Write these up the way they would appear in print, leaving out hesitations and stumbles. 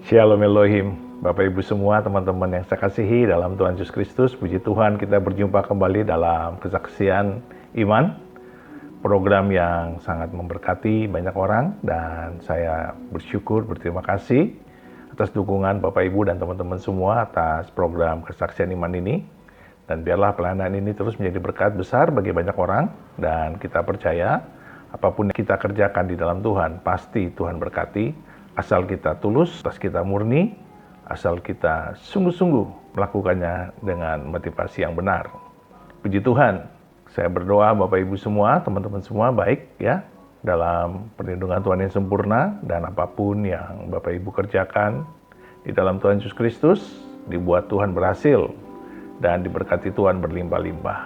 Shalom Elohim, Bapak Ibu semua, teman-teman yang saya kasihi dalam Tuhan Yesus Kristus. Puji Tuhan, kita berjumpa kembali dalam kesaksian iman, program yang sangat memberkati banyak orang, dan saya bersyukur, berterima kasih atas dukungan Bapak Ibu dan teman-teman semua atas program kesaksian iman ini. Dan biarlah pelayanan ini terus menjadi berkat besar bagi banyak orang, dan kita percaya apapun yang kita kerjakan di dalam Tuhan, pasti Tuhan berkati. Asal kita tulus, asal kita murni, asal kita sungguh-sungguh melakukannya dengan motivasi yang benar. Puji Tuhan, saya berdoa Bapak Ibu semua, teman-teman semua baik ya, dalam perlindungan Tuhan yang sempurna, dan apapun yang Bapak Ibu kerjakan di dalam Tuhan Yesus Kristus, dibuat Tuhan berhasil, dan diberkati Tuhan berlimpah-limpah.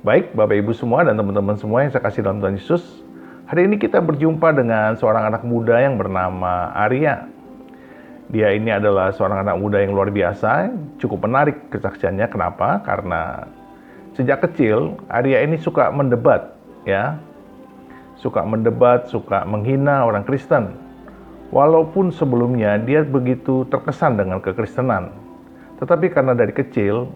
Baik Bapak Ibu semua dan teman-teman semua yang saya kasih dalam Tuhan Yesus, hari ini kita berjumpa dengan seorang anak muda yang bernama Arya. Dia ini adalah seorang anak muda yang luar biasa, cukup menarik kesaksiannya. Kenapa? Karena sejak kecil Arya ini suka mendebat, ya, suka mendebat, suka menghina orang Kristen. Walaupun sebelumnya dia begitu terkesan dengan kekristenan, tetapi karena dari kecil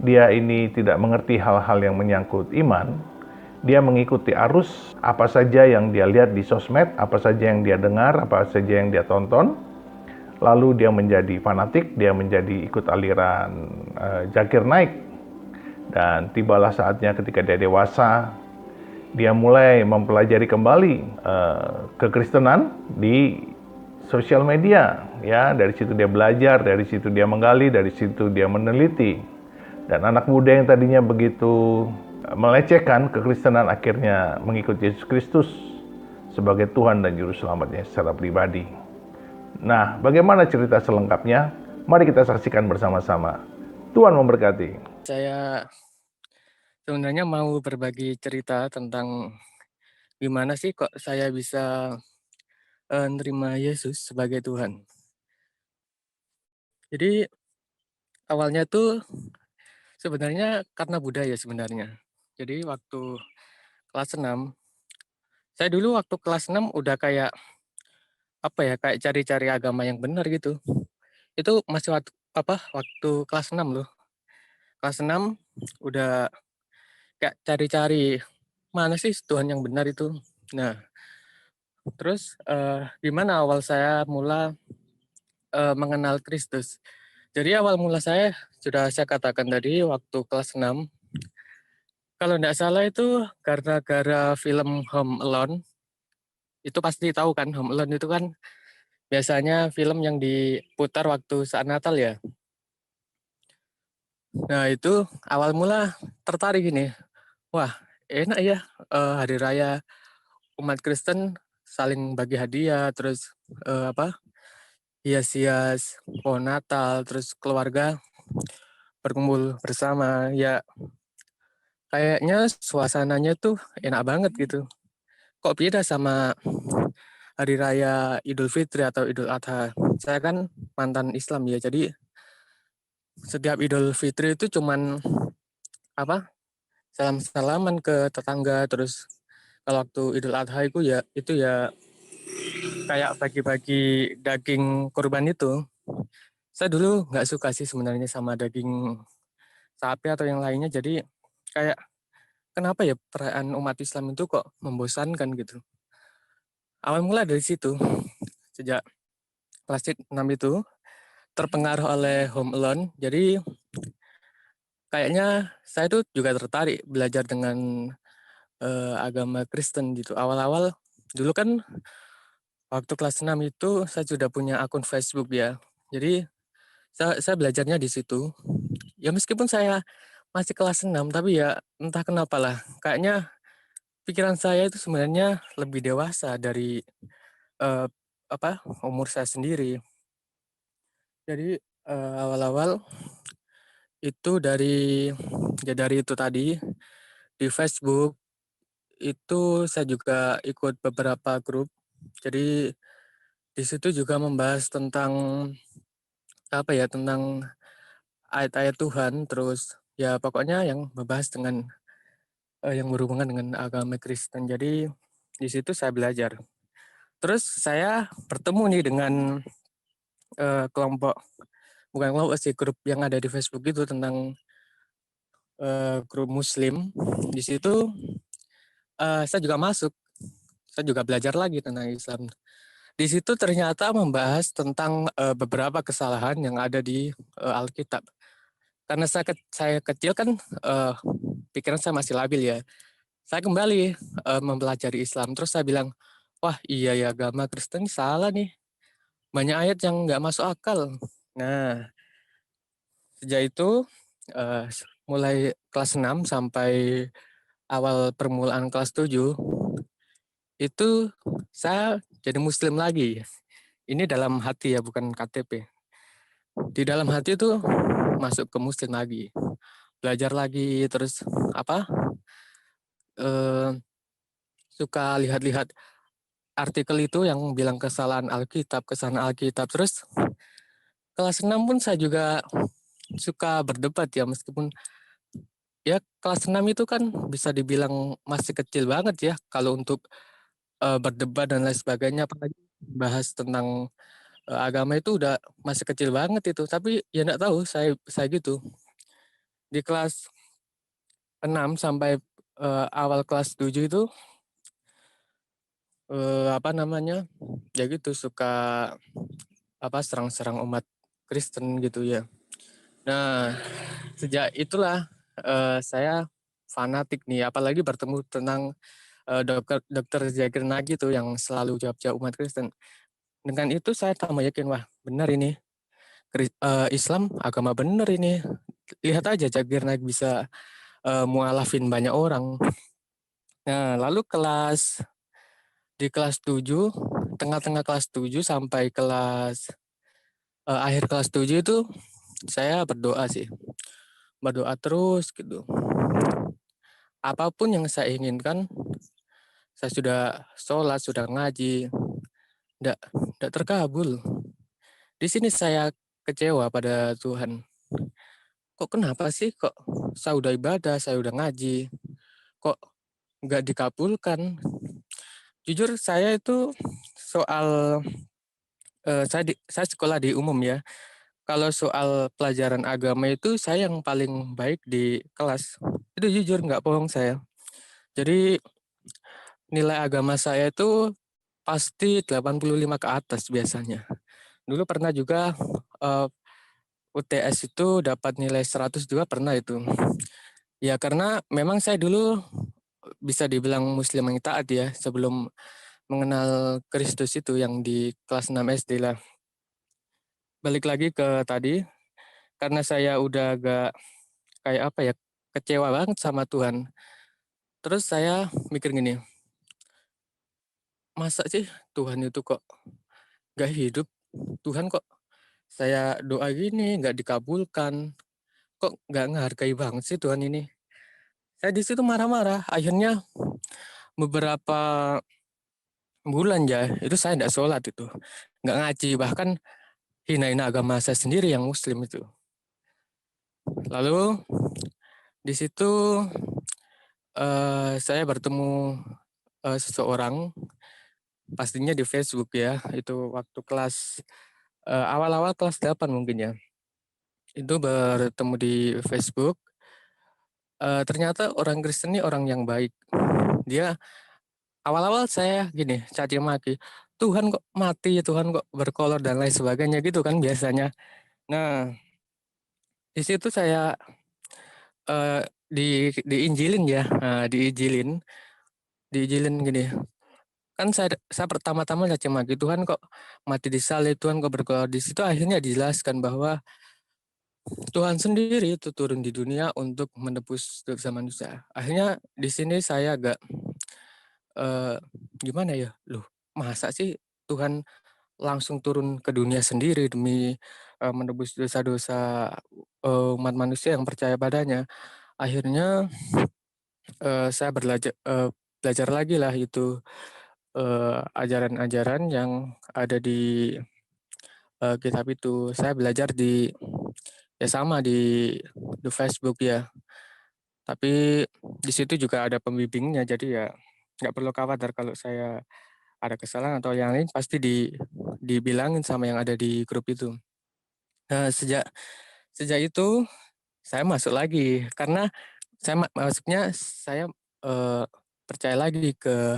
dia ini tidak mengerti hal-hal yang menyangkut iman. Dia mengikuti arus apa saja yang dia lihat di sosmed, apa saja yang dia dengar, apa saja yang dia tonton. Lalu dia menjadi fanatik, dia menjadi ikut aliran jangkir naik. Dan tibalah saatnya ketika dia dewasa, dia mulai mempelajari kembali kekristenan di sosial media. Ya, dari situ dia belajar, dari situ dia menggali, dari situ dia meneliti. Dan anak muda yang tadinya begitu melecehkan kekristenan akhirnya mengikuti Yesus Kristus sebagai Tuhan dan Juru Selamatnya secara pribadi. Nah, bagaimana cerita selengkapnya? Mari kita saksikan bersama-sama. Tuhan memberkati. Saya sebenarnya mau berbagi cerita tentang gimana sih kok saya bisa nerima Yesus sebagai Tuhan. Jadi awalnya tuh sebenarnya karena budaya sebenarnya. Jadi waktu kelas 6, saya dulu waktu kelas 6 udah kayak kayak cari-cari agama yang benar gitu. Itu masih waktu kelas 6 loh. Kelas 6 udah kayak cari-cari mana sih Tuhan yang benar itu. Nah, terus gimana awal saya mula mengenal Kristus. Jadi awal mula saya sudah saya katakan tadi waktu kelas 6. Kalau tidak salah itu gara-gara film Home Alone. Itu pasti tahu kan, Home Alone itu kan biasanya film yang diputar waktu saat Natal ya. Nah itu awal mula tertarik ini. Wah enak ya, hari raya umat Kristen saling bagi hadiah, terus hias-hias pohon Natal, terus keluarga berkumpul bersama. Ya kayaknya suasananya tuh enak banget gitu. Kok beda sama hari raya Idul Fitri atau Idul Adha. Saya kan mantan Islam ya, jadi setiap Idul Fitri itu cuman salam-salaman ke tetangga, terus kalau waktu Idul Adha itu ya kayak bagi-bagi daging kurban itu. Saya dulu nggak suka sih sebenarnya sama daging sapi atau yang lainnya, jadi kayak kenapa ya perayaan umat Islam itu kok membosankan gitu. Awal mula dari situ, sejak kelas 6 itu terpengaruh oleh Home Alone. Jadi kayaknya saya tuh juga tertarik belajar dengan agama Kristen gitu. Awal-awal dulu kan waktu kelas 6 itu saya sudah punya akun Facebook ya. Jadi saya belajarnya di situ. Ya meskipun saya masih kelas 6 tapi ya entah kenapa lah. Kayaknya pikiran saya itu sebenarnya lebih dewasa dari eh, umur saya sendiri. Jadi awal-awal itu dari itu tadi di Facebook itu saya juga ikut beberapa grup. Jadi di situ juga membahas tentang tentang ayat-ayat Tuhan, terus ya pokoknya yang membahas dengan yang berhubungan dengan agama Kristen. Jadi di situ saya belajar. Terus saya bertemu nih dengan kelompok, bukan kelompok sih, grup yang ada di Facebook itu tentang grup Muslim. Di situ saya juga masuk, saya juga belajar lagi tentang Islam. Di situ ternyata membahas tentang beberapa kesalahan yang ada di Alkitab. Karena saya kecil kan pikiran saya masih labil ya. Saya kembali mempelajari Islam. Terus saya bilang, wah iya ya agama Kristen salah nih. Banyak ayat yang nggak masuk akal. Nah, sejak itu mulai kelas 6 sampai awal permulaan kelas 7 itu saya jadi Muslim lagi. Ini dalam hati ya, bukan KTP. Di dalam hati itu masuk ke Muslim lagi. Belajar lagi, terus apa? Eh, suka lihat-lihat artikel itu yang bilang kesalahan Alkitab. Terus kelas 6 pun saya juga suka berdebat ya, meskipun ya kelas 6 itu kan bisa dibilang masih kecil banget ya kalau untuk berdebat dan lain sebagainya, apalagi bahas tentang agama itu udah masih kecil banget itu. Tapi ya enggak tahu, saya gitu. Di kelas 6 sampai awal kelas 7 itu apa namanya? Ya gitu suka apa serang-serang umat Kristen gitu ya. Nah, sejak itulah saya fanatik nih, apalagi bertemu tentang dokter Zakir Nagi tuh yang selalu jawab-jawab umat Kristen. Dengan itu saya tambah yakin, wah benar ini Islam agama benar ini. Lihat aja Zakir Nagi bisa mualafin banyak orang. Nah, lalu di kelas 7, tengah-tengah kelas 7 sampai akhir kelas 7 itu saya berdoa sih. Berdoa terus gitu. Apapun yang saya inginkan, saya sudah sholat, sudah ngaji, tidak terkabul. Di sini saya kecewa pada Tuhan. Kok kenapa sih kok saya udah ibadah, saya udah ngaji, kok nggak dikabulkan? Jujur saya itu soal saya sekolah di umum ya. Kalau soal pelajaran agama itu saya yang paling baik di kelas. Itu jujur nggak bohong saya. Jadi nilai agama saya itu pasti 85 ke atas biasanya. Dulu pernah juga UTS itu dapat nilai 100 juga pernah itu. Ya karena memang saya dulu bisa dibilang muslim yang taat ya sebelum mengenal Kristus itu yang di kelas 6 SD lah. Balik lagi ke tadi, karena saya udah agak kayak apa ya, kecewa banget sama Tuhan. Terus saya mikir gini, masa sih Tuhan itu kok gak hidup? Tuhan kok saya doa gini gak dikabulkan? Kok gak ngehargai banget sih Tuhan ini? Saya di situ marah-marah. Akhirnya beberapa bulan ya, itu saya tidak sholat itu. Nggak ngaji, bahkan hina-hina agama saya sendiri yang muslim itu. Lalu di situ saya bertemu seseorang, pastinya di Facebook ya, itu waktu awal-awal kelas 8 mungkin ya. Itu bertemu di Facebook, ternyata orang Kristen ini orang yang baik. Dia awal-awal saya gini, caci maki, Tuhan kok mati, Tuhan kok berkolor dan lain sebagainya gitu kan biasanya. Nah, di situ saya diinjilin ya, diinjilin gini. Kan saya pertama-tama caci maki, Tuhan kok mati di salib, Tuhan kok berkolor. Di situ akhirnya dijelaskan bahwa Tuhan sendiri itu turun di dunia untuk menebus dosa manusia. Akhirnya di sini saya agak gimana ya, loh masa sih Tuhan langsung turun ke dunia sendiri demi menebus dosa-dosa umat manusia yang percaya padanya. Akhirnya saya belajar lagi lah itu ajaran-ajaran yang ada di kitab itu. Saya belajar ya sama di Facebook ya. Tapi di situ juga ada pembimbingnya, jadi ya nggak perlu khawatir kalau saya ada kesalahan atau yang lain pasti dibilangin sama yang ada di grup itu. Nah, sejak sejak itu saya masuk lagi karena maksudnya saya percaya lagi ke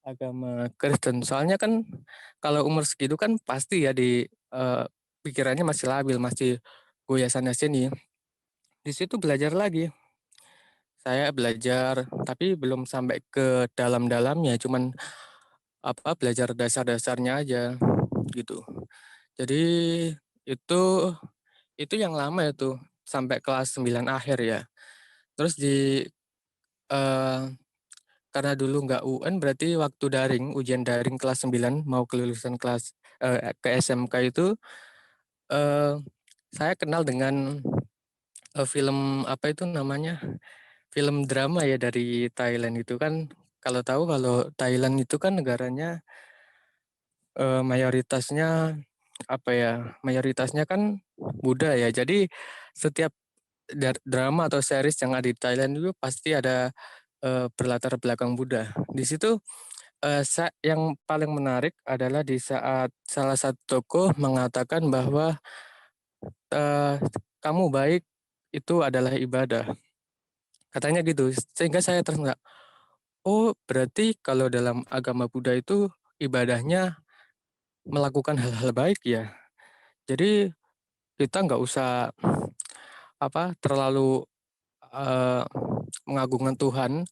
agama Kristen. Soalnya kan kalau umur segitu kan pasti ya pikirannya masih labil, masih goyah sana sini. Di situ belajar lagi. Saya belajar, tapi belum sampai ke dalam-dalamnya, cuman belajar dasar-dasarnya aja gitu. Jadi itu itu yang lama itu sampai kelas 9 akhir ya. Terus eh, karena dulu nggak UN berarti waktu daring, ujian daring kelas 9 mau kelulusan ke SMK itu eh, saya kenal dengan film apa itu namanya? Film drama ya dari Thailand itu kan kalau Thailand itu kan negaranya mayoritasnya apa ya? Mayoritasnya kan Buddha ya. Jadi setiap drama atau series yang ada di Thailand itu pasti ada berlatar belakang Buddha. Di situ yang paling menarik adalah di saat salah satu tokoh mengatakan bahwa eh, kamu baik itu adalah ibadah. Katanya gitu. Sehingga saya tersentak. Oh, berarti kalau dalam agama Buddha itu ibadahnya melakukan hal-hal baik ya. Jadi kita nggak usah terlalu eh, mengagungkan Tuhan.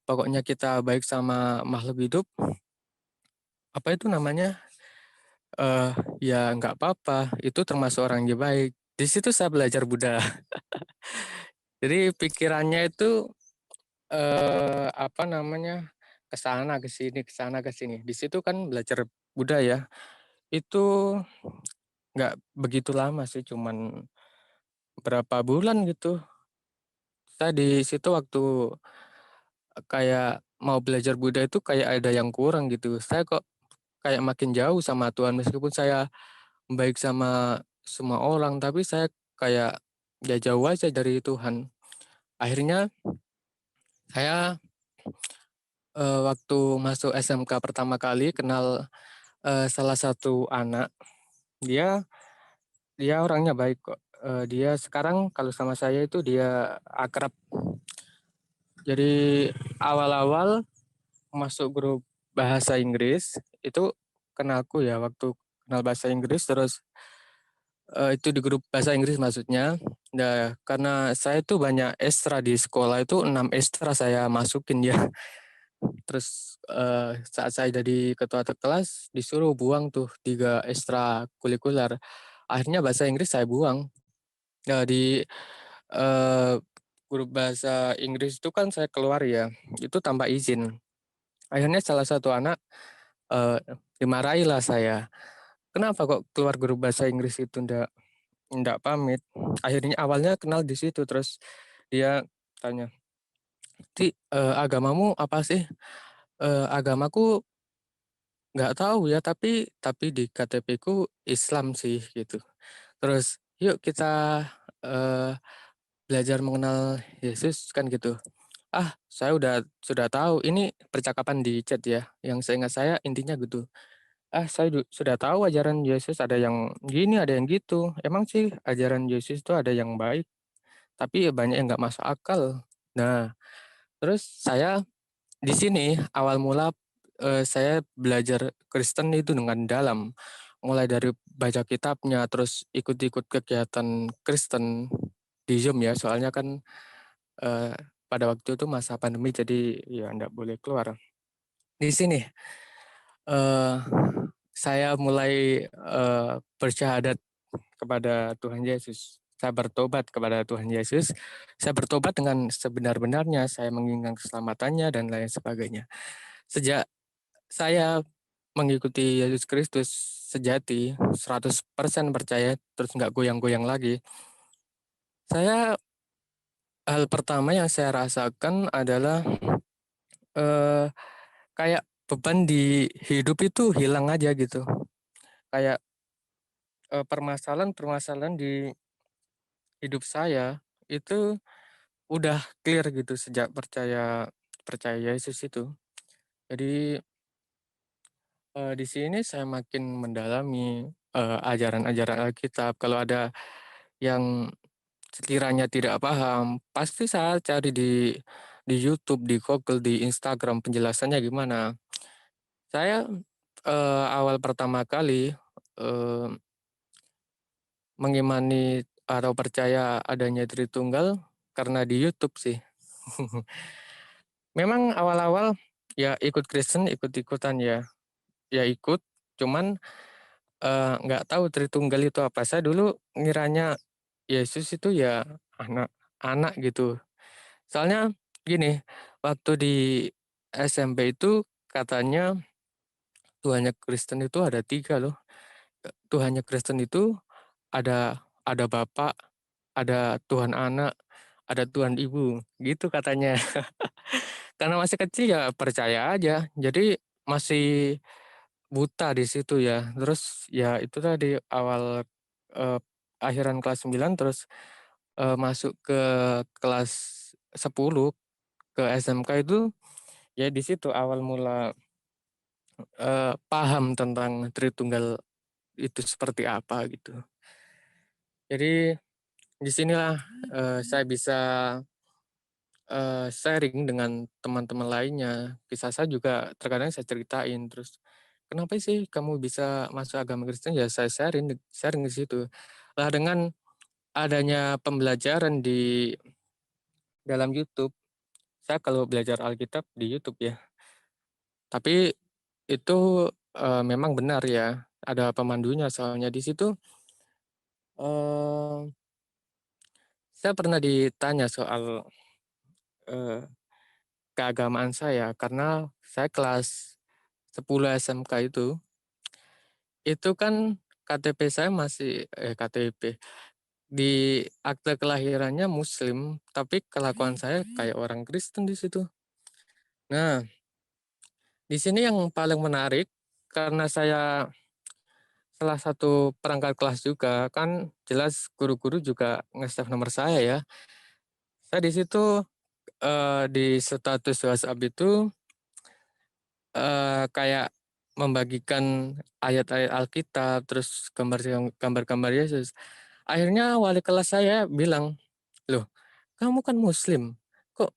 Pokoknya kita baik sama makhluk hidup. Apa itu namanya? eh Ya nggak apa-apa, itu termasuk orang yang baik. Di situ saya belajar Buddha. Jadi pikirannya itu apa namanya ke sana ke sini. Di situ kan belajar Buddha ya. Itu nggak begitu lama sih, cuman berapa bulan gitu. Saya di situ waktu kayak mau belajar Buddha itu kayak ada yang kurang gitu. Saya kok kayak makin jauh sama Tuhan meskipun saya baik sama semua orang, tapi saya kayak ya jauh aja dari Tuhan. Akhirnya saya waktu masuk SMK pertama kali kenal salah satu anak. Dia dia orangnya baik kok. Dia sekarang kalau sama saya itu dia akrab. Jadi awal-awal masuk grup bahasa Inggris itu kenalku ya waktu kenal bahasa Inggris terus itu di grup bahasa Inggris maksudnya. Nah, karena saya tuh banyak ekstra di sekolah itu 6 ekstra saya masukin ya. Terus saat saya jadi ketua kelas disuruh buang tuh 3 ekstra kulikuler. Akhirnya bahasa Inggris saya buang. Nah, di eh, grup bahasa Inggris itu kan saya keluar ya. Itu tanpa izin. Akhirnya salah satu anak eh, dimarahi lah saya. Kenapa kok keluar grup bahasa Inggris itu ndak pamit? Akhirnya awalnya kenal di situ terus dia tanya, "Ti, agamamu apa sih?" Agamaku nggak tahu ya, tapi di KTP ku Islam sih gitu. Terus yuk kita eh, belajar mengenal Yesus kan gitu. Ah, saya sudah tahu. Ini percakapan di chat ya. Yang seingat saya intinya gitu. Ah, saya sudah tahu ajaran Yesus ada yang gini, ada yang gitu. Emang sih ajaran Yesus itu ada yang baik, tapi ya banyak yang nggak masuk akal. Nah, terus saya di sini awal mula saya belajar Kristen itu dengan dalam, mulai dari baca kitabnya, terus ikut-ikut kegiatan Kristen di Zoom ya, soalnya kan eh, pada waktu itu masa pandemi, jadi ya nggak boleh keluar. Di sini eh, saya mulai bersyahadat kepada Tuhan Yesus. Saya bertobat kepada Tuhan Yesus. Saya bertobat dengan sebenar-benarnya. Saya menginginkan keselamatannya dan lain sebagainya. Sejak saya mengikuti Yesus Kristus sejati, 100% percaya, terus nggak goyang-goyang lagi. Hal pertama yang saya rasakan adalah eh, kayak beban di hidup itu hilang aja gitu. Kayak permasalahan-permasalahan di hidup saya itu udah clear gitu sejak percaya percaya Yesus itu. Jadi Di sini saya makin mendalami, ajaran-ajaran Alkitab. Kalau ada yang sekiranya tidak paham, pasti saya cari di YouTube, di Google, di Instagram penjelasannya gimana. Saya, awal pertama kali, eee, mengimani atau percaya adanya Tritunggal karena di YouTube sih. Memang awal-awal ya ikut Kristen, ikut-ikutan ya, ya ikut, cuman, nggak tahu Tritunggal itu apa. Saya dulu ngiranya Yesus itu ya anak anak gitu. Soalnya gini, waktu di SMP itu katanya Tuhannya Kristen itu ada 3 loh. Tuhannya Kristen itu ada Bapa, ada Tuhan Anak, ada Tuhan Ibu, gitu katanya. Karena masih kecil ya percaya aja, jadi masih buta di situ ya. Terus ya itu tadi awal, eee, akhiran kelas 9 terus, masuk ke kelas 10 ke SMK itu, ya di situ awal mula, paham tentang Tritunggal itu seperti apa gitu. Jadi di sinilah, saya bisa, sharing dengan teman-teman lainnya. Kisah saya juga terkadang saya ceritain, terus, "Kenapa sih kamu bisa masuk agama Kristen?" Ya saya sharing sharing di situ. Lah dengan adanya pembelajaran di dalam YouTube, saya kalau belajar Alkitab di YouTube ya, tapi itu, memang benar ya, ada pemandunya soalnya di situ, eee, saya pernah ditanya soal, eee, keagamaan saya karena saya kelas 10 SMK itu kan KTP saya masih KTP, di akte kelahirannya muslim, tapi kelakuan saya kayak orang Kristen di situ. Nah, di sini yang paling menarik, karena saya salah satu perangkat kelas juga, kan jelas guru-guru juga nge-save nomor saya ya. Saya di situ, di status WhatsApp itu, kayak membagikan ayat-ayat Alkitab, terus gambar-gambar Yesus. Akhirnya wali kelas saya bilang, "Loh, kamu kan muslim, kok,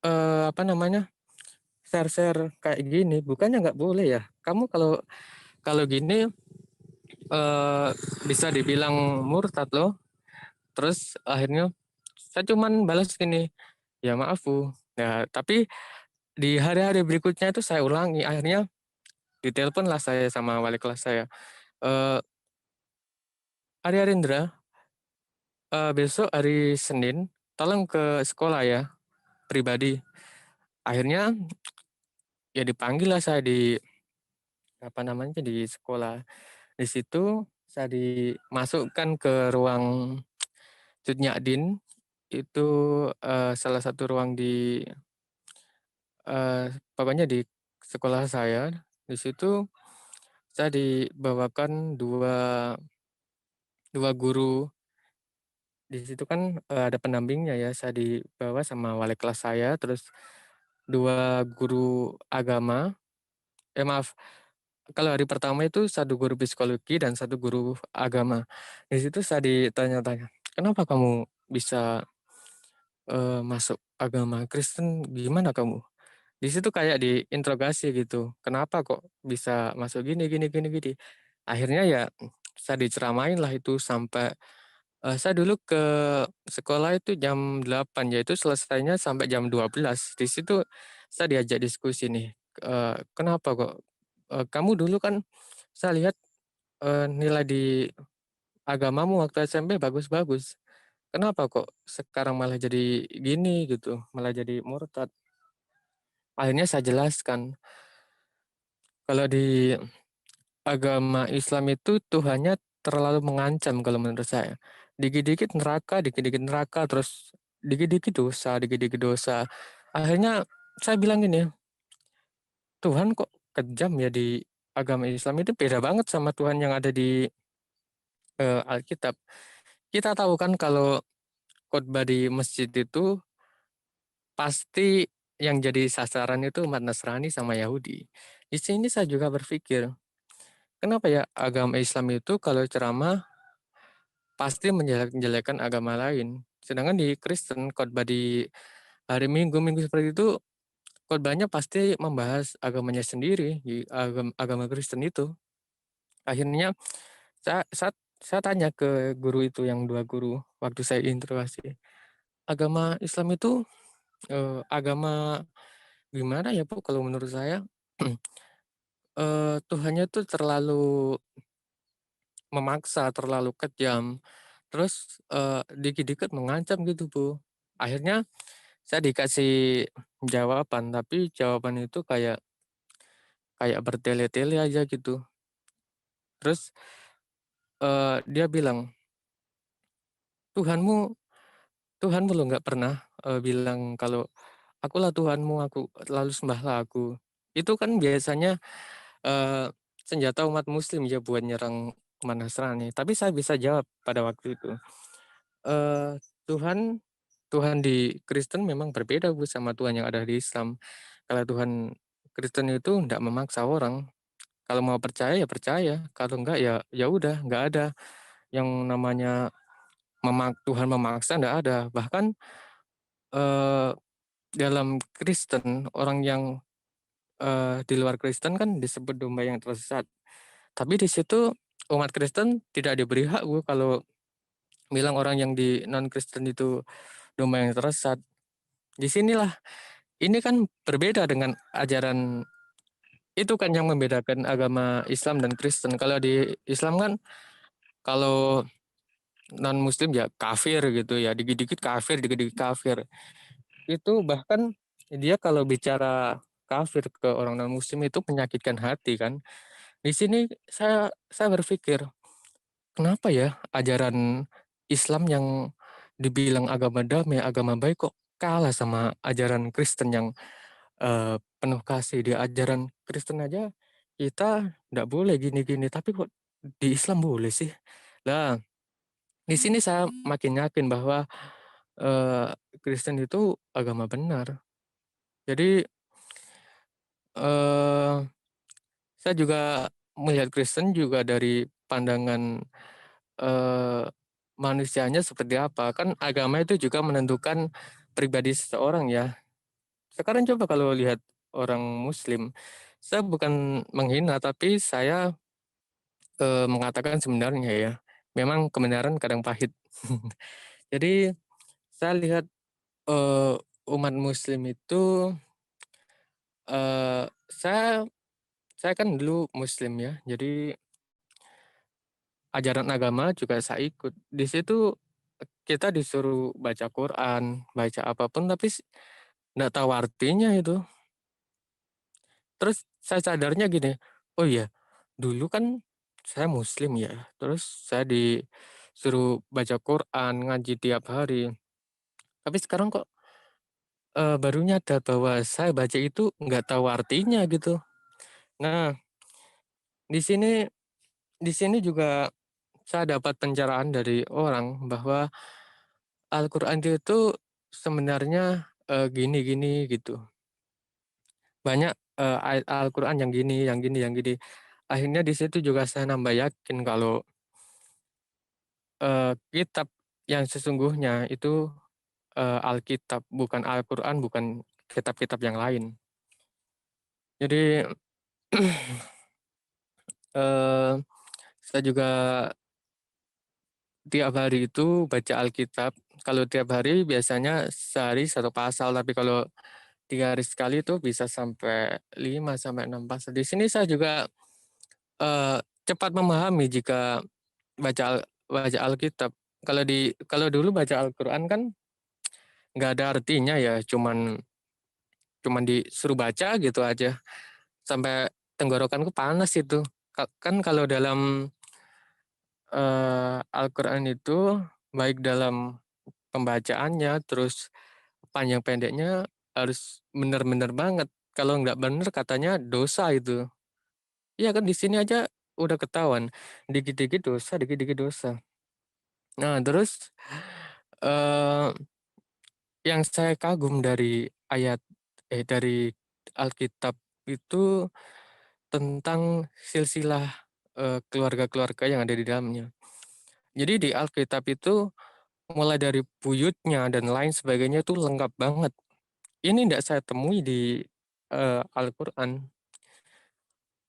apa namanya, share-share kayak gini, bukannya nggak boleh ya? Kamu kalau kalau gini, eee, bisa dibilang murtad loh." Terus akhirnya saya cuman balas gini, "Ya maaf Bu." Ya, tapi di hari-hari berikutnya itu saya ulangi, akhirnya ditelepon lah saya sama wali kelas saya, eee, "Arya Rindra, besok hari Senin tolong ke sekolah ya, pribadi." Akhirnya ya dipanggillah saya di, apa namanya, di sekolah. Di situ saya dimasukkan ke ruang Cutnyadin, itu, salah satu ruang di, pokoknya di sekolah saya. Di situ saya dibawakan dua dua guru, di situ kan, ada pendampingnya ya, saya dibawa sama wali kelas saya, terus 2 guru agama, maaf, kalau hari pertama itu satu guru psikologi dan satu guru agama. Di situ saya ditanya-tanya, "Kenapa kamu bisa, masuk agama Kristen, gimana kamu?" Di situ kayak diinterogasi gitu, "Kenapa kok bisa masuk gini gini gini gini?" Akhirnya ya saya diceramain lah itu sampai, saya dulu ke sekolah itu jam 8, yaitu selesainya sampai jam 12. Di situ saya diajak diskusi nih, "Kenapa kok, kamu dulu kan saya lihat, nilai di agamamu waktu SMP bagus-bagus. Kenapa kok sekarang malah jadi gini?" Gitu, malah jadi murtad. Akhirnya saya jelaskan, kalau di agama Islam itu Tuhannya terlalu mengancam kalau menurut saya. Dikit-dikit neraka, terus dikit-dikit dosa, dikit-dikit dosa. Akhirnya saya bilang gini, "Tuhan kok kejam ya di agama Islam itu beda banget sama Tuhan yang ada di, Alkitab." Kita tahu kan kalau khotbah di masjid itu pasti yang jadi sasaran itu umat Nasrani sama Yahudi. Di sini saya juga berpikir, kenapa ya agama Islam itu kalau ceramah pasti menjelek-jelekan agama lain. Sedangkan di Kristen khotbah di hari Minggu, Minggu seperti itu khotbahnya pasti membahas agamanya sendiri, di agama Kristen itu. Akhirnya saya tanya ke guru itu, yang 2 guru, waktu saya interogasi, "Agama Islam itu, agama gimana ya, Bu, kalau menurut saya?" Tuhannya tuh terlalu memaksa, terlalu kejam, terus, dikit-dikit mengancam gitu, Bu. Akhirnya saya dikasih jawaban, tapi jawaban itu kayak kayak bertele-tele aja gitu. Terus, dia bilang, "Tuhanmu Tuhanmu loh nggak pernah, bilang kalau, 'Akulah Tuhanmu, lalu sembahlah aku.'" Itu kan biasanya, eee, senjata umat muslim ya buat nyerang umat Nasrani. Tapi saya bisa jawab pada waktu itu, eee, Tuhan Tuhan di Kristen memang berbeda, Bu, sama Tuhan yang ada di Islam. Kalau Tuhan Kristen itu ndak memaksa orang, kalau mau percaya ya percaya, kalau enggak ya ya udah, nggak ada yang namanya Tuhan memaksa, ndak ada. Bahkan, eee, dalam Kristen, orang yang, di luar Kristen kan disebut domba yang tersesat. Tapi di situ umat Kristen tidak diberi hak, Bu, kalau bilang orang yang di non-Kristen itu domba yang tersesat. Di sinilah ini kan berbeda dengan ajaran, itu kan yang membedakan agama Islam dan Kristen. Kalau di Islam kan, kalau non-muslim ya kafir gitu ya, dikit-dikit kafir, dikit-dikit kafir. Itu bahkan dia kalau bicara kafir ke orang non-muslim itu menyakitkan hati kan. Di sini saya berpikir, kenapa ya ajaran Islam yang dibilang agama damai, agama baik, kok kalah sama ajaran Kristen yang, penuh kasih. Di ajaran Kristen aja kita ndak boleh gini-gini, tapi kok di Islam boleh sih? Lah, di sini saya makin yakin bahwa, eee, Kristen itu agama benar. Jadi, eee, saya juga melihat Kristen juga dari pandangan, eee, manusianya seperti apa. Kan agama itu juga menentukan pribadi seseorang ya. Sekarang coba kalau lihat orang muslim, saya bukan menghina, tapi saya, mengatakan sebenarnya ya, memang kebenaran kadang pahit. Jadi saya lihat, eee, umat muslim itu, saya kan dulu muslim ya, jadi ajaran agama juga saya ikut. Di situ kita disuruh baca Quran, baca apapun, tapi nggak tahu artinya itu. Terus saya sadarnya gini, "Oh iya, dulu kan saya muslim ya, terus saya disuruh baca Quran, ngaji tiap hari, tapi sekarang kok, baru nyadar bahwa saya baca itu nggak tahu artinya," gitu. Nah, di sini di sini juga saya dapat pencerahan dari orang bahwa Al-Quran itu sebenarnya, gini-gini gitu. Banyak, ayat Al-Quran yang gini, yang gini, yang gini. Akhirnya di situ juga saya nambah yakin kalau, kitab yang sesungguhnya itu, Alkitab, bukan Al-Quran, bukan kitab-kitab yang lain. Jadi, eee, saya juga tiap hari itu baca Alkitab. Kalau tiap hari biasanya sehari 1 pasal, tapi kalau 3 hari sekali itu bisa sampai 5 sampai 6 pasal. Di sini saya juga, cepat memahami jika baca Alkitab. Kalau dulu baca Al-Quran kan nggak ada artinya ya, cuman cuman disuruh baca gitu aja, sampai tenggorokanku panas itu. Kan kalau dalam, Al-Quran itu, baik dalam pembacaannya, terus panjang pendeknya harus bener-bener banget. Kalau nggak bener katanya dosa itu. Iya kan di sini aja udah ketahuan, dikit-dikit dosa, dikit-dikit dosa. Nah terus, eee, yang saya kagum dari dari Alkitab itu, tentang silsilah keluarga-keluarga yang ada di dalamnya. Jadi di Alkitab itu mulai dari buyutnya dan lain sebagainya itu lengkap banget. Ini tidak saya temui di Al-Quran.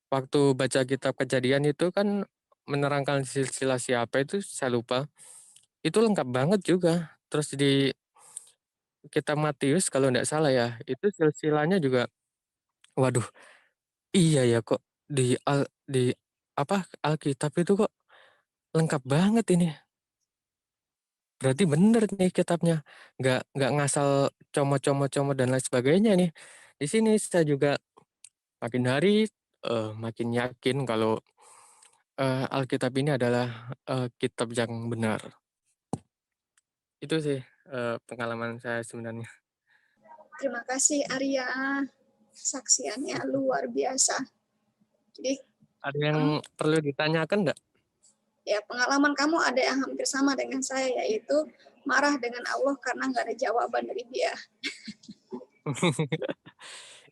Waktu baca kitab Kejadian itu kan menerangkan silsilah siapa itu saya lupa. Itu lengkap banget juga. Terus di kitab Matius kalau tidak salah ya, itu silsilahnya juga, waduh, iya ya kok di apa Alkitab itu kok lengkap banget ini. Berarti bener nih kitabnya. Nggak ngasal comot-comot-comot dan lain sebagainya nih. Di sini saya juga makin hari makin yakin kalau Alkitab ini adalah kitab yang benar. Itu sih pengalaman saya sebenarnya. Terima kasih Arya, saksiannya luar biasa. Jadi Ada yang perlu ditanyakan enggak? ya pengalaman kamu ada yang hampir sama dengan saya, yaitu marah dengan Allah karena nggak ada jawaban dari Dia.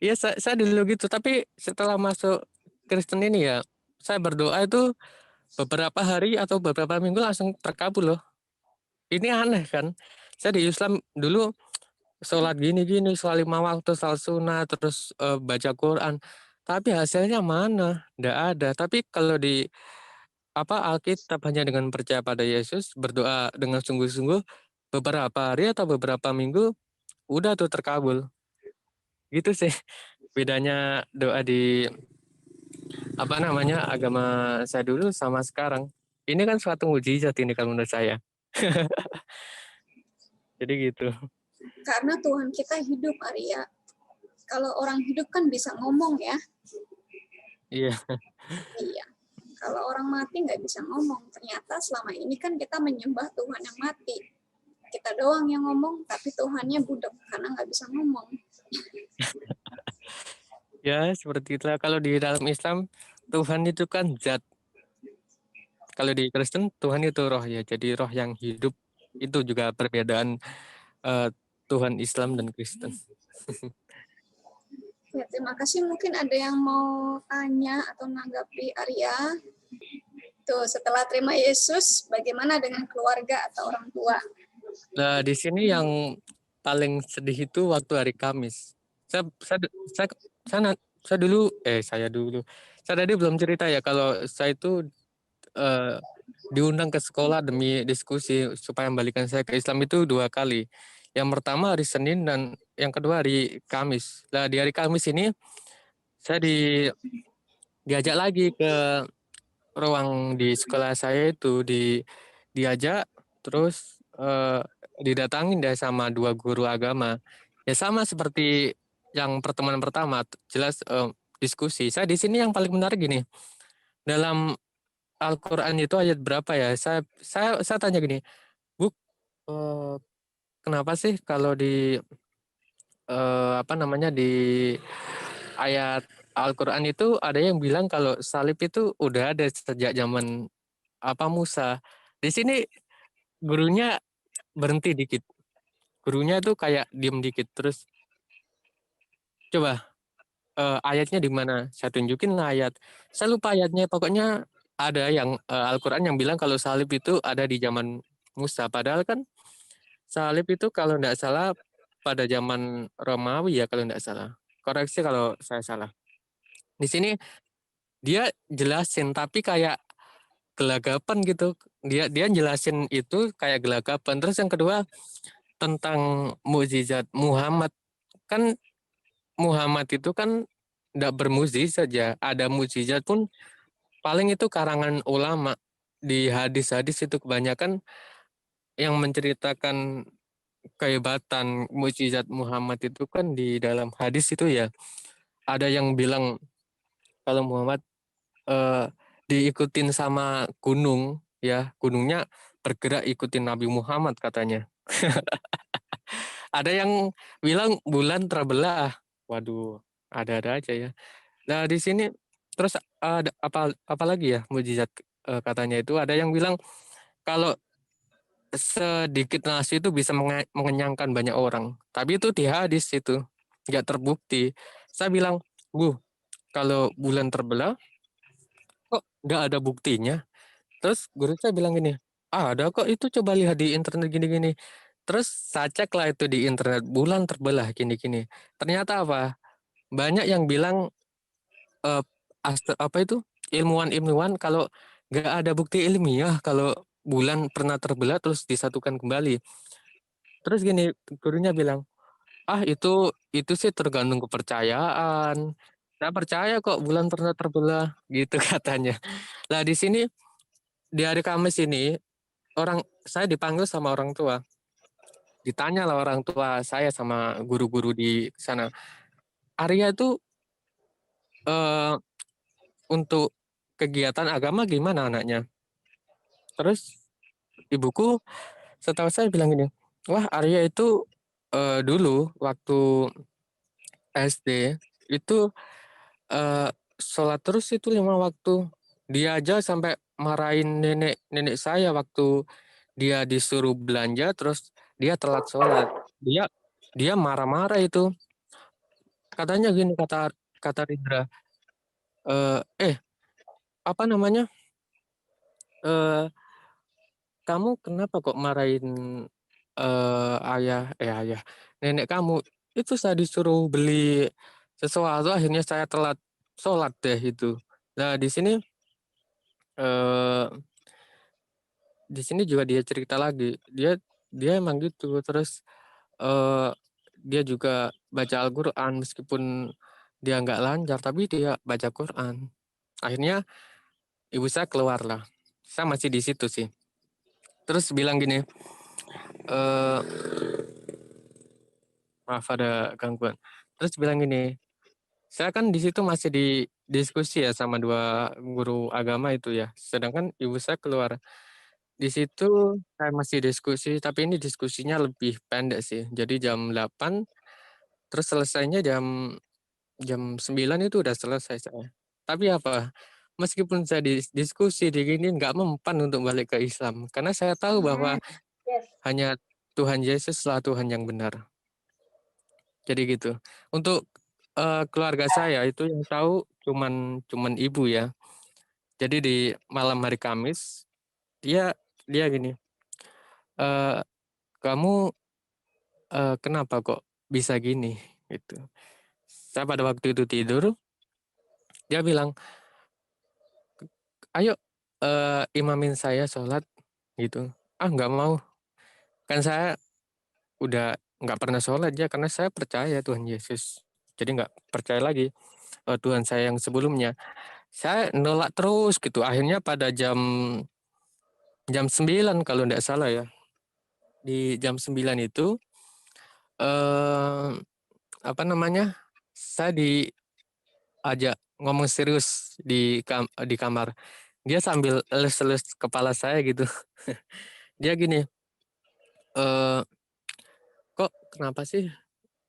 Iya, saya dulu gitu, tapi setelah masuk Kristen ini ya, saya berdoa itu beberapa hari atau beberapa minggu langsung terkabul loh. Ini aneh kan? Saya di Islam dulu sholat gini-gini, sholat 5 waktu, sholat sunnah, terus baca Quran. Tapi hasilnya mana? Nggak ada. Tapi kalau di Alkitab hanya dengan percaya pada Yesus, berdoa dengan sungguh-sungguh, beberapa hari atau beberapa minggu udah tuh terkabul. Gitu sih bedanya doa di agama saya dulu sama sekarang. Ini kan suatu mujizat ini kalau menurut saya. Jadi gitu. Karena Tuhan kita hidup, Arya. Kalau orang hidup kan bisa ngomong ya. Iya. Iya. Kalau orang mati nggak bisa ngomong. Ternyata selama ini kan kita menyembah Tuhan yang mati. Kita doang yang ngomong, tapi Tuhannya budak karena nggak bisa ngomong. Ya seperti itulah kalau di dalam Islam Tuhan itu kan zat. Kalau di Kristen Tuhan itu roh ya. Jadi roh yang hidup itu juga perbedaan Tuhan Islam dan Kristen. Ya, terima kasih. Mungkin ada yang mau tanya atau menanggapi Arya. Tuh, setelah terima Yesus, bagaimana dengan keluarga atau orang tua? Nah, di sini yang paling sedih itu waktu hari Kamis. Saya saya saya, saya dulu saya tadi belum cerita ya kalau saya itu diundang ke sekolah demi diskusi supaya membalikan saya ke Islam itu 2 kali. Yang pertama hari Senin dan yang kedua hari Kamis. Nah, di hari Kamis ini saya diajak lagi ke ruang di sekolah saya itu diajak terus didatangin deh sama 2 guru agama. Ya sama seperti yang pertemuan pertama, jelas diskusi. Saya di sini yang paling menarik gini. Dalam Al-Qur'an itu ayat berapa ya? Saya tanya gini, "Bu, kenapa sih kalau di di ayat Al-Qur'an itu ada yang bilang kalau salib itu udah ada sejak zaman Musa." Di sini gurunya berhenti dikit. Gurunya tuh kayak diem dikit terus, "Coba ayatnya di mana?" Saya tunjukin lah ayat. Saya lupa ayatnya, pokoknya ada yang Al-Qur'an yang bilang kalau salib itu ada di zaman Musa. Padahal kan salib itu kalau nggak salah pada zaman Romawi ya kalau nggak salah. Koreksi kalau saya salah. Di sini dia jelasin tapi kayak gelagapan gitu. Dia dia jelasin itu kayak gelagapan. Terus yang kedua tentang mukjizat Muhammad. Kan Muhammad itu kan nggak bermukjizat saja, ada mukjizat pun paling itu karangan ulama. Di hadis-hadis itu kebanyakan yang menceritakan kehebatan mukjizat Muhammad itu kan di dalam hadis itu ya. Ada yang bilang kalau Muhammad eh, diikutin sama gunung ya, gunungnya bergerak ikutin Nabi Muhammad katanya. Ada yang bilang bulan terbelah. Waduh, ada-ada aja ya. Nah, di sini terus ada apa lagi ya mukjizat katanya itu ada yang bilang kalau sedikit nasi itu bisa mengenyangkan banyak orang. Tapi itu di hadis itu nggak terbukti. Saya bilang, "Bu, kalau bulan terbelah kok nggak ada buktinya. Terus guru saya bilang gini, ada kok itu, coba lihat di internet gini-gini. Terus saya cek lah itu di internet, bulan terbelah gini-gini. Ternyata apa? Banyak yang bilang eh, apa itu, ilmuwan-ilmuwan, kalau nggak ada bukti ilmiah kalau bulan pernah terbelah terus disatukan kembali. Terus gini, gurunya bilang, itu sih tergantung kepercayaan. Saya percaya kok bulan pernah terbelah, gitu katanya. Lah di sini, di hari Kamis ini, saya dipanggil sama orang tua. Ditanya lah orang tua saya sama guru-guru di sana. Arya itu eh, untuk kegiatan agama gimana anaknya? Terus ibuku setahu saya bilang gini, wah Arya itu dulu waktu SD itu sholat terus itu 5 waktu. Dia aja sampai marahin nenek saya waktu dia disuruh belanja terus dia telat sholat. Dia dia marah-marah itu. Katanya gini, kata kata Rindra, eh apa namanya? Eh kamu kenapa kok marahin ayah nenek kamu? Itu saya disuruh beli sesuatu akhirnya saya telat sholat deh itu. Nah, eh di sini juga dia cerita lagi. Dia emang gitu. Terus eh dia juga baca Al-Qur'an meskipun dia nggak lancar tapi dia baca Quran. Akhirnya ibu saya keluar lah. Saya masih di situ sih. Terus bilang gini, eh maaf ada gangguan. Terus bilang gini, saya kan di situ masih di diskusi ya sama 2 guru agama itu ya. Sedangkan ibu saya keluar. Di situ saya masih diskusi, tapi ini diskusinya lebih pendek sih. Jadi jam 8, terus selesainya jam jam 9 itu udah selesai saya. Tapi apa? Meskipun saya diskusi di gini nggak mempan untuk balik ke Islam. Karena saya tahu bahwa hanya Tuhan Yesus lah Tuhan yang benar. Jadi gitu. Untuk keluarga saya itu yang tahu cuman cuman ibu ya. Jadi di malam hari Kamis dia dia gini, eh kamu kenapa kok bisa gini gitu. Saya pada waktu itu tidur, dia bilang, ayo imamin saya sholat gitu. Ah nggak mau, kan saya udah nggak pernah sholat ya karena saya percaya Tuhan Yesus. Jadi nggak percaya lagi Tuhan saya yang sebelumnya. Saya nolak terus gitu. Akhirnya pada jam jam 9 kalau tidak salah ya. Di jam 9 itu eh apa namanya? Saya diajak ngomong serius di kamar. Dia sambil elus-elus kepala saya gitu. Dia gini, eh kok kenapa sih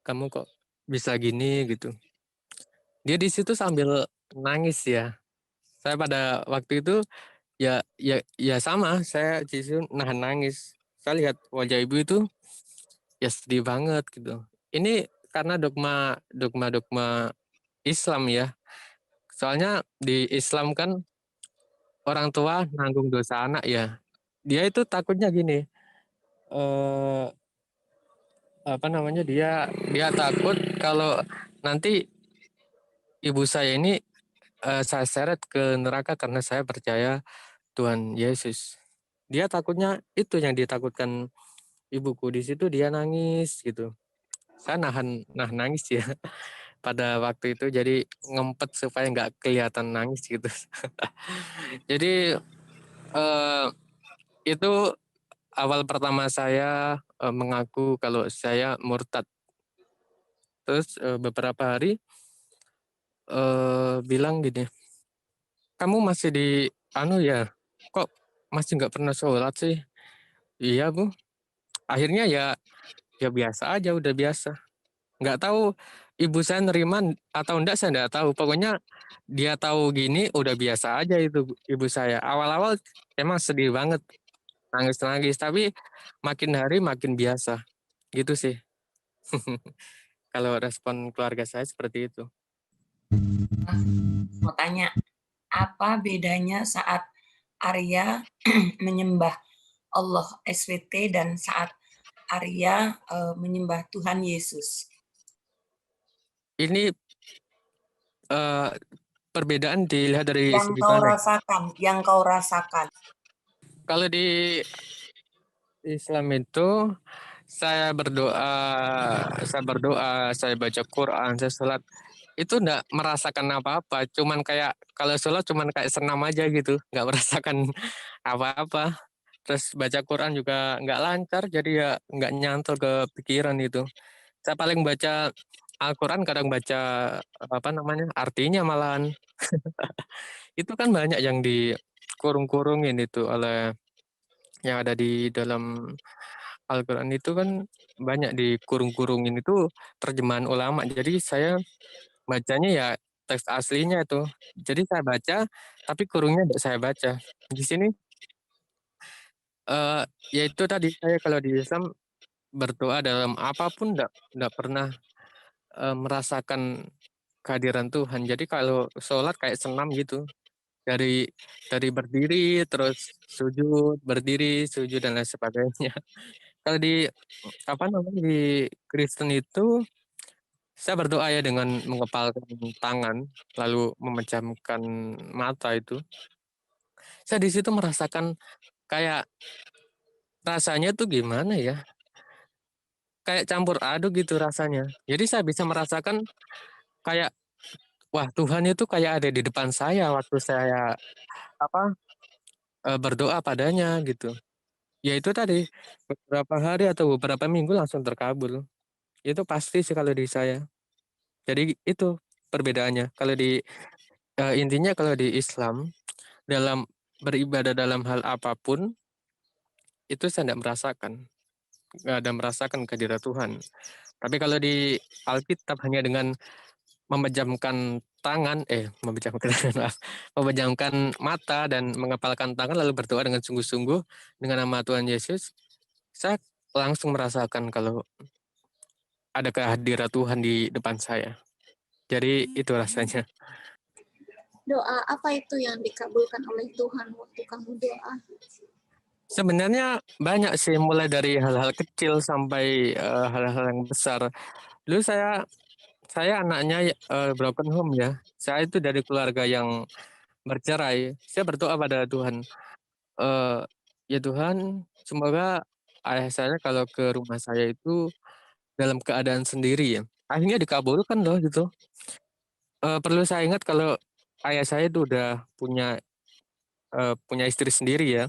kamu kok bisa gini gitu. Dia di situ sambil nangis ya. Saya pada waktu itu ya sama, saya di situ nahan nangis. Saya lihat wajah ibu itu ya sedih banget gitu. Ini karena dogma Islam ya. Soalnya di Islam kan orang tua nanggung dosa anak ya. Dia itu takutnya gini, eh apa namanya, dia dia takut kalau nanti ibu saya ini saya seret ke neraka karena saya percaya Tuhan Yesus. Dia takutnya itu yang ditakutkan ibuku. Di situ dia nangis gitu. Saya nahan nangis ya pada waktu itu, jadi ngempet supaya nggak kelihatan nangis gitu. Jadi eh, itu awal pertama saya mengaku kalau saya murtad. Terus beberapa hari bilang gini, kamu masih di anu ya, kok masih nggak pernah sholat sih? Iya bu. Akhirnya ya biasa aja, udah biasa. Nggak tahu ibu saya nerima atau enggak, saya nggak tahu. Pokoknya dia tahu gini udah biasa aja itu ibu saya. Awal-awal emang sedih banget, nangis-nangis, tapi makin hari makin biasa. Gitu sih. Kalau respon keluarga saya seperti itu. Mau tanya, apa bedanya saat Arya menyembah Allah SWT dan saat Arya menyembah Tuhan Yesus? Ini perbedaan dilihat dari Yang segi kau pandang. rasakan, yang kau rasakan. Kalau di Islam itu saya berdoa, saya baca Quran, saya sholat, itu enggak merasakan apa-apa, cuman kayak kalau sholat cuman kayak senam aja gitu, nggak merasakan apa-apa. Terus baca Quran juga nggak lancar, jadi ya nggak nyantol ke pikiran itu. Saya paling baca Al-Quran, kadang baca apa namanya artinya malahan. Itu kan banyak yang dikurung-kurungin itu oleh yang ada di dalam Al-Quran itu kan banyak dikurung-kurungin itu terjemahan ulama. Jadi saya bacanya ya teks aslinya itu. Jadi saya baca, tapi kurungnya tidak saya baca. Di sini yaitu tadi saya kalau di Islam berdoa dalam apapun tidak pernah merasakan kehadiran Tuhan. Jadi kalau sholat kayak senam gitu. Dari berdiri terus sujud, berdiri, sujud dan lain sebagainya. Kalau di apa namanya di Kristen itu saya berdoa ya dengan mengepalkan tangan lalu memejamkan mata itu. Saya di situ merasakan kayak rasanya tuh gimana ya? Kayak campur aduk gitu rasanya. Jadi saya bisa merasakan kayak wah Tuhan itu kayak ada di depan saya waktu saya apa berdoa padanya gitu. Ya itu tadi, beberapa hari atau beberapa minggu langsung terkabul. Itu pasti sih kalau di saya. Jadi itu perbedaannya. Kalau di intinya kalau di Islam, dalam beribadah dalam hal apapun, itu saya tidak merasakan. Nggak ada merasakan kehadiran Tuhan. Tapi kalau di Alkitab hanya dengan memejamkan tangan, memejamkan maaf, memejamkan mata dan mengepalkan tangan lalu berdoa dengan sungguh-sungguh dengan nama Tuhan Yesus, saya langsung merasakan kalau ada kehadiran Tuhan di depan saya. Jadi itu rasanya. Doa apa itu yang dikabulkan oleh Tuhan waktu kamu doa? Sebenarnya banyak sih, mulai dari hal-hal kecil sampai hal-hal yang besar. Dulu saya anaknya broken home ya. Saya itu dari keluarga yang bercerai. Saya berdoa pada Tuhan, eh, ya Tuhan, semoga ayah saya kalau ke rumah saya itu dalam keadaan sendiri ya. Akhirnya dikabulkan loh gitu. Perlu saya ingat kalau ayah saya itu udah punya istri sendiri ya.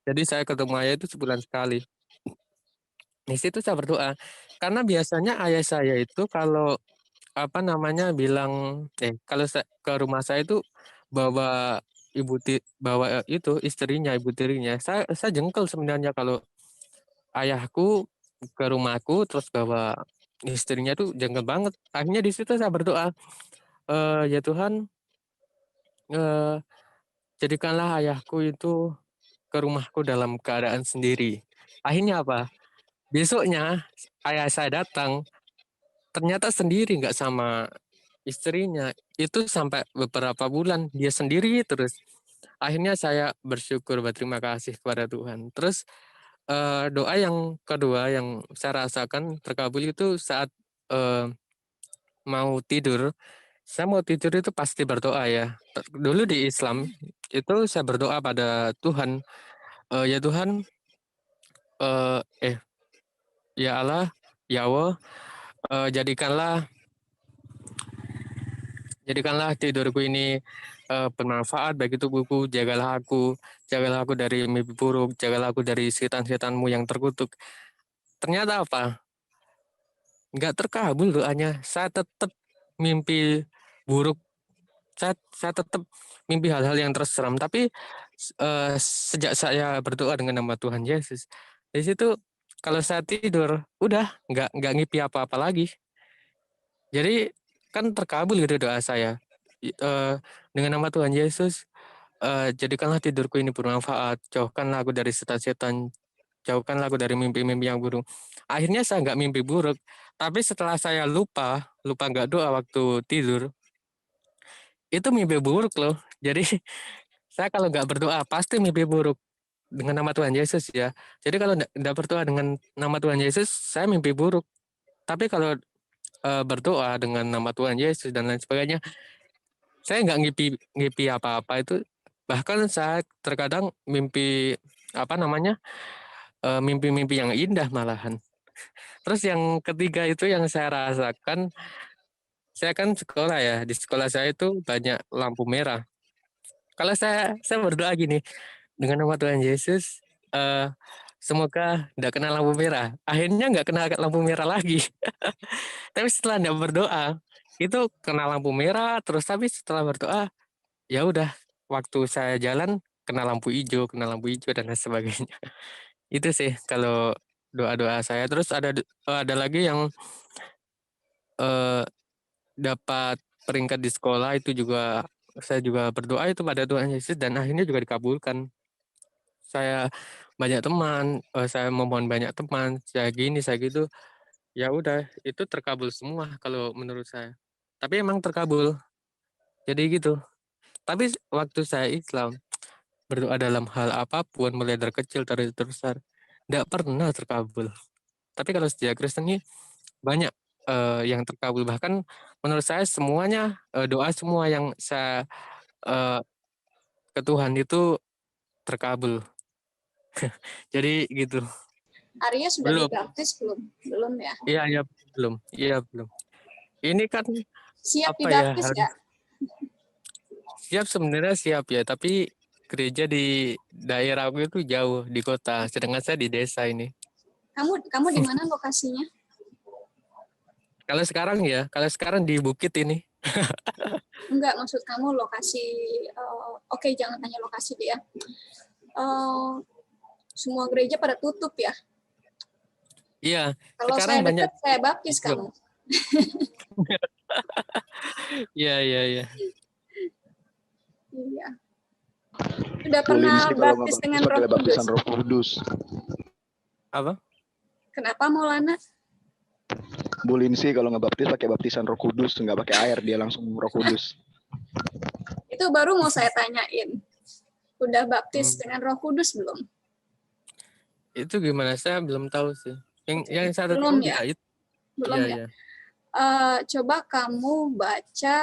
Jadi saya ketemu ayah itu sebulan sekali. Di situ saya berdoa. Karena biasanya ayah saya itu kalau apa namanya bilang kalau ke rumah saya itu bawa bawa itu istrinya, ibu tirinya. Saya jengkel sebenarnya kalau ayahku ke rumahku terus bawa istrinya tuh jengkel banget. Akhirnya di situ saya berdoa, ya Tuhan, eh, jadikanlah ayahku itu ke rumahku dalam keadaan sendiri. Akhirnya apa? Besoknya ayah saya datang, ternyata sendiri nggak sama istrinya. Itu sampai beberapa bulan dia sendiri terus. Akhirnya saya bersyukur, berterima kasih kepada Tuhan. Terus doa yang kedua yang saya rasakan terkabul itu saat eh, mau tidur. Saya mau tidur itu pasti berdoa ya. Dulu di Islam itu saya berdoa pada Tuhan, ya Tuhan, eh, eh ya Allah, ya Allah, jadikanlah tidurku ini bermanfaat bagi tubuhku, jagalah aku dari mimpi buruk, jagalah aku dari setan-setanmu yang terkutuk. Ternyata apa? Nggak terkabul doanya. Saya tetap mimpi buruk, saya tetap mimpi hal-hal yang terseram. Tapi sejak saya berdoa dengan nama Tuhan Yesus, di situ kalau saya tidur, udah nggak ngipi apa-apa lagi. Jadi kan terkabul gitu doa saya. Dengan nama Tuhan Yesus, jadikanlah tidurku ini bermanfaat, jauhkanlah aku dari setan-setan, jauhkanlah aku dari mimpi-mimpi yang buruk. Akhirnya saya nggak mimpi buruk, tapi setelah saya lupa nggak doa waktu tidur, itu mimpi buruk loh. Jadi saya kalau nggak berdoa pasti mimpi buruk dengan nama Tuhan Yesus ya. Jadi kalau nggak berdoa dengan nama Tuhan Yesus, saya mimpi buruk. Tapi kalau berdoa dengan nama Tuhan Yesus dan lain sebagainya, saya nggak ngipi apa-apa itu. Bahkan saya terkadang mimpi apa namanya mimpi-mimpi yang indah malahan. Terus yang ketiga itu yang saya rasakan, saya kan sekolah ya, di sekolah saya itu banyak lampu merah. Kalau saya berdoa gini, dengan nama Tuhan Yesus, semoga nggak kena lampu merah. Akhirnya nggak kena lampu merah lagi. Tapi setelah nggak berdoa, itu kena lampu merah. Terus tapi setelah berdoa, ya udah, waktu saya jalan kena lampu hijau dan lain sebagainya. Itu sih kalau doa-doa saya. Terus ada lagi yang eh, dapat peringkat di sekolah itu juga saya juga berdoa itu pada Tuhan Yesus dan akhirnya juga dikabulkan. Saya banyak teman, saya memohon banyak teman, saya gini, saya gitu. Ya udah, itu terkabul semua kalau menurut saya. Tapi emang terkabul. Jadi gitu. Tapi waktu saya Islam, berdoa dalam hal apapun, mulai dari kecil, dari terbesar, tidak pernah terkabul. Tapi kalau sejak Kristen ini banyak yang terkabul. Bahkan menurut saya semuanya, doa semua yang saya ke Tuhan itu terkabul. Jadi gitu. Arya sudah Belum. dibaptis belum? Belum ya? Iya, belum. Iya, belum. Ini kan Siap apa ya? dibaptis nggak? Siap sebenarnya siap ya, tapi gereja di daerah aku itu jauh di kota, sedangkan saya di desa ini. Kamu di mana lokasinya? Kalau sekarang di bukit ini. Enggak, maksud kamu lokasi. Oke, jangan tanya lokasi dia. Semua gereja pada tutup ya. Iya, Kalau sekarang saya banyak. dekat, saya baptis Belum. kamu. Iya. Iya. Sudah Boleh pernah sih kalau baptis nggak dengan baptis Roh pakai Kudus? baptisan Roh Kudus. Apa? Kenapa Maulana? Boleh sih kalau nggak baptis pakai baptisan Roh Kudus, nggak pakai air, dia langsung Roh Kudus. Itu baru mau saya tanyain. Udah baptis dengan Roh Kudus belum? Itu gimana? Saya belum tahu sih. Yang saya Belum tahu ya? ya itu. Belum Iya, ya? iya. Coba kamu baca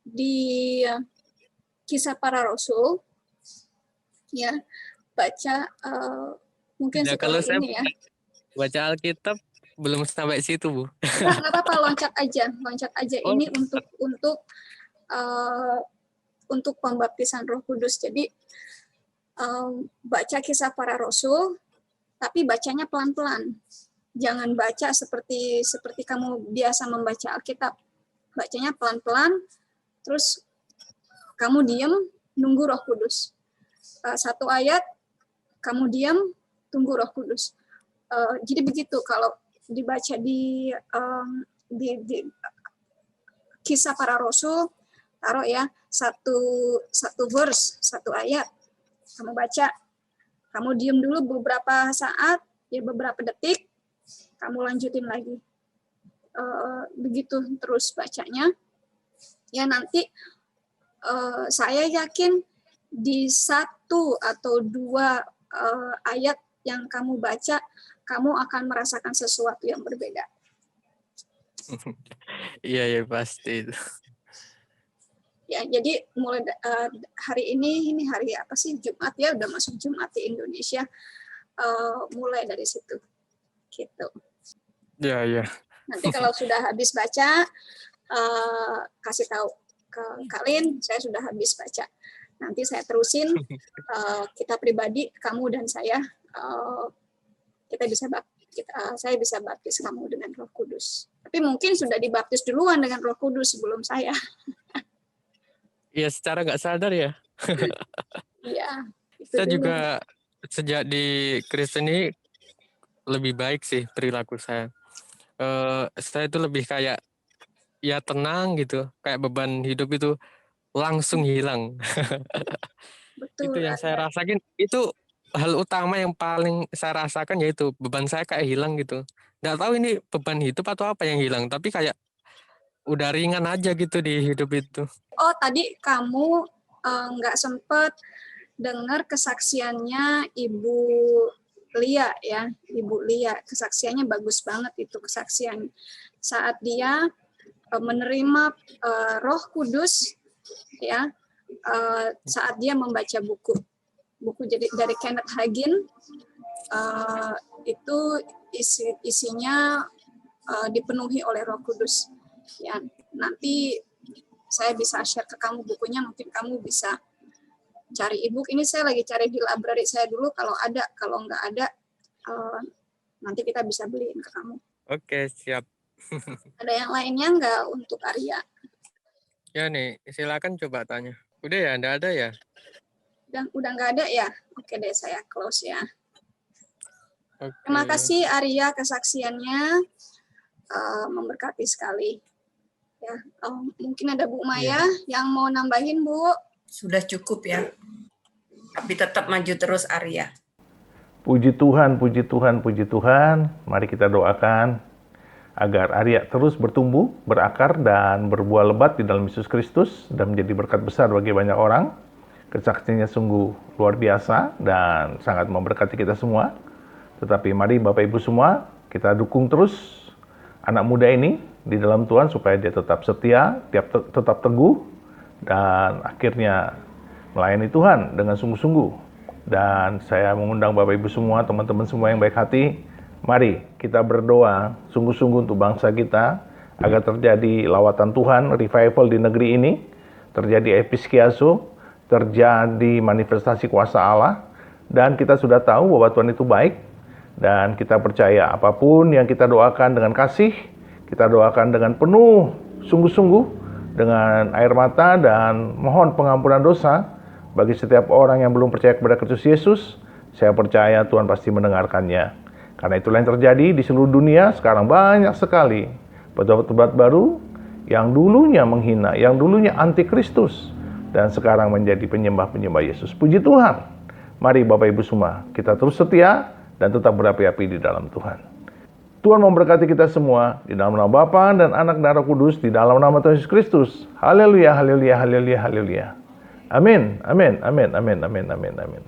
di Kisah Para Rasul, ya, baca mungkin Ya, setelah kalau saya ini ya. baca Alkitab belum sampai situ, Bu. Nggak apa-apa, loncat aja. Oh, Ini untuk pembaptisan Roh Kudus. Jadi baca Kisah Para Rasul, tapi bacanya pelan-pelan. Jangan baca seperti kamu biasa membaca Alkitab. Bacanya pelan-pelan, terus kamu diam, nunggu Roh Kudus. Satu ayat, kamu diam, tunggu Roh Kudus. Jadi begitu kalau dibaca di Kisah Para Rasul, taruh ya satu verse, satu ayat, kamu baca, kamu diam dulu beberapa saat, ya beberapa detik, kamu lanjutin lagi. Begitu terus bacanya. Ya nanti saya yakin di 1 atau 2 ayat yang kamu baca, kamu akan merasakan sesuatu yang berbeda. Iya, pasti itu. Ya, jadi mulai hari ini hari apa sih? Jumat ya, udah masuk Jumat di Indonesia. Mulai dari situ. Gitu. Iya. Nanti kalau sudah habis baca, kasih tahu ke kalian, saya sudah habis baca. Nanti saya terusin, kita pribadi, kamu dan saya, saya bisa baptis kamu dengan Roh Kudus. Tapi mungkin sudah dibaptis duluan dengan Roh Kudus sebelum saya. Iya, secara nggak sadar ya. Iya. Saya juga sejak di Kristen ini lebih baik sih perilaku saya. Saya itu lebih kayak ya tenang gitu, kayak beban hidup itu langsung hilang. Betul. Itu yang saya rasakan, itu hal utama yang paling saya rasakan, yaitu beban saya kayak hilang gitu. Nggak tahu ini beban hidup atau apa yang hilang, tapi kayak udah ringan aja gitu di hidup itu. Oh, tadi kamu nggak sempet dengar kesaksiannya Ibu Lia ya, Ibu Lia. Kesaksiannya bagus banget itu kesaksian. Saat dia menerima Roh Kudus ya, saat dia membaca buku jadi dari Kenneth Hagin, itu isinya dipenuhi oleh Roh Kudus ya. Nanti saya bisa share ke kamu bukunya, mungkin kamu bisa cari e-book. Ini saya lagi cari di library saya dulu, kalau nggak ada nanti kita bisa beliin ke kamu. Oke, siap. Ada yang lainnya nggak untuk Arya? Ya nih, silakan coba tanya. Udah ya, nggak ada ya? Udah nggak ada ya? Oke deh, saya close ya. Oke. Terima kasih Arya kesaksiannya, memberkati sekali. Ya, mungkin ada Bu Maya yang mau nambahin, Bu. Sudah cukup ya. Tapi tetap maju terus Arya. Puji Tuhan, puji Tuhan, puji Tuhan. Mari kita doakan agar Arya terus bertumbuh, berakar, dan berbuah lebat di dalam Yesus Kristus dan menjadi berkat besar bagi banyak orang. Kesaksiannya sungguh luar biasa dan sangat memberkati kita semua. Tetapi mari Bapak Ibu semua, kita dukung terus anak muda ini di dalam Tuhan supaya dia tetap setia, tetap teguh, dan akhirnya melayani Tuhan dengan sungguh-sungguh. Dan saya mengundang Bapak Ibu semua, teman-teman semua yang baik hati, mari kita berdoa sungguh-sungguh untuk bangsa kita, agar terjadi lawatan Tuhan, revival di negeri ini, terjadi episkiaso, terjadi manifestasi kuasa Allah, dan kita sudah tahu bahwa Tuhan itu baik, dan kita percaya apapun yang kita doakan dengan kasih, kita doakan dengan penuh sungguh-sungguh, dengan air mata, dan mohon pengampunan dosa bagi setiap orang yang belum percaya kepada Kristus Yesus. Saya percaya Tuhan pasti mendengarkannya. Karena itulah yang terjadi di seluruh dunia. Sekarang banyak sekali pejabat-pejabat baru yang dulunya menghina, yang dulunya anti-Kristus, dan sekarang menjadi penyembah-penyembah Yesus. Puji Tuhan. Mari Bapak Ibu semua, kita terus setia dan tetap berapi-api di dalam Tuhan. Tuhan memberkati kita semua di dalam nama Bapa dan Anak dan Roh Kudus, di dalam nama Tuhan Yesus Kristus. Haleluya, haleluya, haleluya, haleluya. Amin, amin, amin, amin, amin, amin, amin.